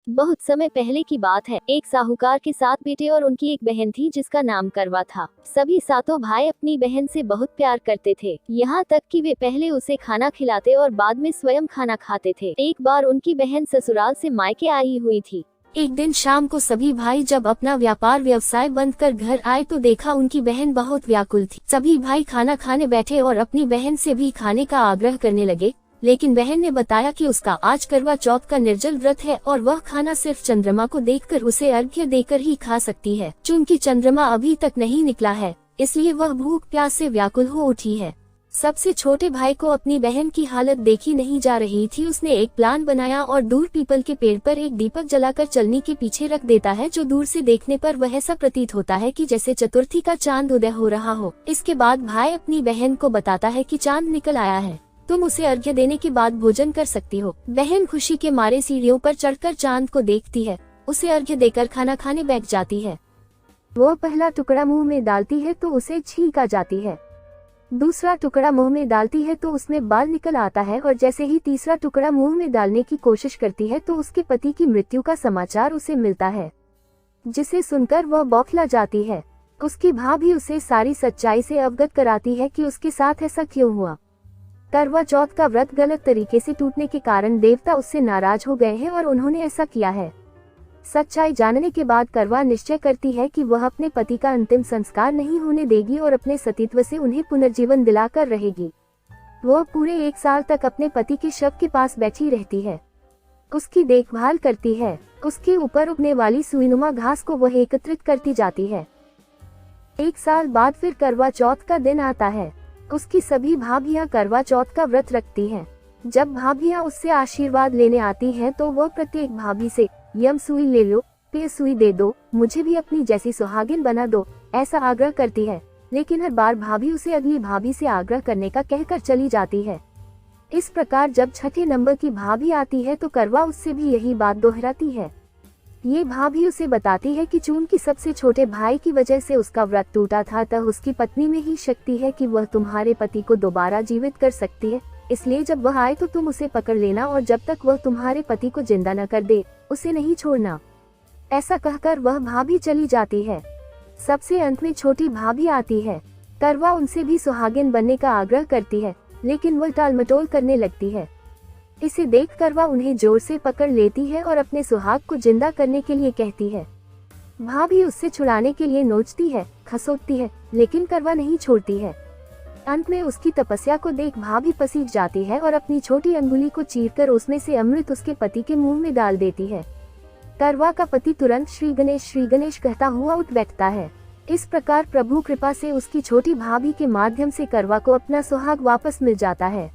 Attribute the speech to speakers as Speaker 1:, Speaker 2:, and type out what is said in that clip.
Speaker 1: बहुत समय पहले की बात है। एक साहूकार के 7 बेटे और उनकी एक बहन थी जिसका नाम करवा था। सभी सातों भाई अपनी बहन से बहुत प्यार करते थे, यहाँ तक कि वे पहले उसे खाना खिलाते और बाद में स्वयं खाना खाते थे। एक बार उनकी बहन ससुराल से मायके आई हुई थी।
Speaker 2: एक दिन शाम को सभी भाई जब अपना व्यापार व्यवसाय बंद कर घर आए तो देखा उनकी बहन बहुत व्याकुल थी। सभी भाई खाना खाने बैठे और अपनी बहन से भी खाने का आग्रह करने लगे, लेकिन बहन ने बताया कि उसका आज करवा चौथ का निर्जल व्रत है और वह खाना सिर्फ चंद्रमा को देखकर उसे अर्घ्य देकर ही खा सकती है। चूंकि चंद्रमा अभी तक नहीं निकला है, इसलिए वह भूख प्यास से व्याकुल हो उठी है। सबसे छोटे भाई को अपनी बहन की हालत देखी नहीं जा रही थी। उसने एक प्लान बनाया और दूर पीपल के पेड़ पर एक दीपक जलाकर चलनी के पीछे रख देता है, जो दूर से देखने पर वह ऐसा प्रतीत होता है कि जैसे चतुर्थी का चांद उदय हो रहा हो। इसके बाद भाई अपनी बहन को बताता है कि चांद निकल आया है, तुम उसे अर्घ्य देने के बाद भोजन कर सकती हो। बहन खुशी के मारे सीढ़ियों पर चढ़कर चांद को देखती है, उसे अर्घ्य देकर खाना खाने बैठ जाती है। वो पहला टुकड़ा मुंह में डालती है तो उसे छींक आ जाती है, दूसरा टुकड़ा मुंह में डालती है तो उसमें बाल निकल आता है और जैसे ही तीसरा टुकड़ा मुंह में डालने की कोशिश करती है तो उसके पति की मृत्यु का समाचार उसे मिलता है, जिसे सुनकर वह बौखला जाती है। उसकी भाभी उसे सारी सच्चाई से अवगत कराती है कि उसके साथ ऐसा क्यों हुआ। करवा चौथ का व्रत गलत तरीके से टूटने के कारण देवता उससे नाराज हो गए हैं और उन्होंने ऐसा किया है। सच्चाई जानने के बाद करवा निश्चय करती है कि वह अपने पति का अंतिम संस्कार नहीं होने देगी और अपने सतीत्व से उन्हें पुनर्जीवन दिलाकर रहेगी। वह पूरे 1 साल तक अपने पति के शव के पास बैठी रहती है, उसकी देखभाल करती है, उसके ऊपर उगने वाली सुईनुमा घास को वह एकत्रित करती जाती है। 1 साल बाद फिर करवा चौथ का दिन आता है। उसकी सभी भाभियां करवा चौथ का व्रत रखती हैं। जब भाभियां उससे आशीर्वाद लेने आती हैं तो वह प्रत्येक भाभी से यम सुई ले लो, पे सुई दे दो, मुझे भी अपनी जैसी सुहागिन बना दो, ऐसा आग्रह करती है। लेकिन हर बार भाभी उसे अगली भाभी से आग्रह करने का कहकर चली जाती है। इस प्रकार जब छठे नंबर की भाभी आती है तो करवा उससे भी यही बात दोहराती है। ये भाभी उसे बताती है कि चूंकि सबसे छोटे भाई की वजह से उसका व्रत टूटा था, तब उसकी पत्नी में ही शक्ति है कि वह तुम्हारे पति को दोबारा जीवित कर सकती है। इसलिए जब वह आए तो तुम उसे पकड़ लेना और जब तक वह तुम्हारे पति को जिंदा न कर दे, उसे नहीं छोड़ना। ऐसा कहकर वह भाभी चली जाती है। सबसे अंत में छोटी भाभी आती है। करवा उनसे भी सुहागिन बनने का आग्रह करती है, लेकिन वह टालमटोल करने लगती है। इसे देख करवा उन्हें जोर से पकड़ लेती है और अपने सुहाग को जिंदा करने के लिए कहती है। भाभी उससे छुड़ाने के लिए नोचती है, खसोटती है, लेकिन करवा नहीं छोड़ती है। अंत में उसकी तपस्या को देख भाभी पसीज जाती है और अपनी छोटी अंगुली को चीरकर उसमें से अमृत उसके पति के मुंह में डाल देती है। करवा का पति तुरंत श्री गणेश कहता हुआ उठ बैठता है। इस प्रकार प्रभु कृपा से उसकी छोटी भाभी के माध्यम से करवा को अपना सुहाग वापस मिल जाता है।